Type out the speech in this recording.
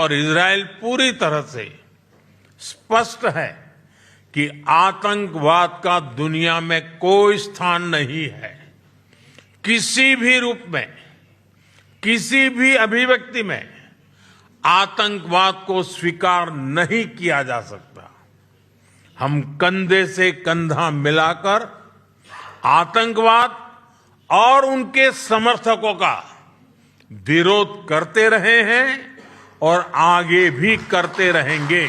और इजरायल पूरी तरह से स्पष्ट है कि आतंकवाद का दुनिया में कोई स्थान नहीं है। किसी भी रूप में, किसी भी अभिव्यक्ति में आतंकवाद को स्वीकार नहीं किया जा सकता। हम कंधे से कंधा मिलाकर आतंकवाद और उनके समर्थकों का विरोध करते रहे हैं और आगे भी करते रहेंगे।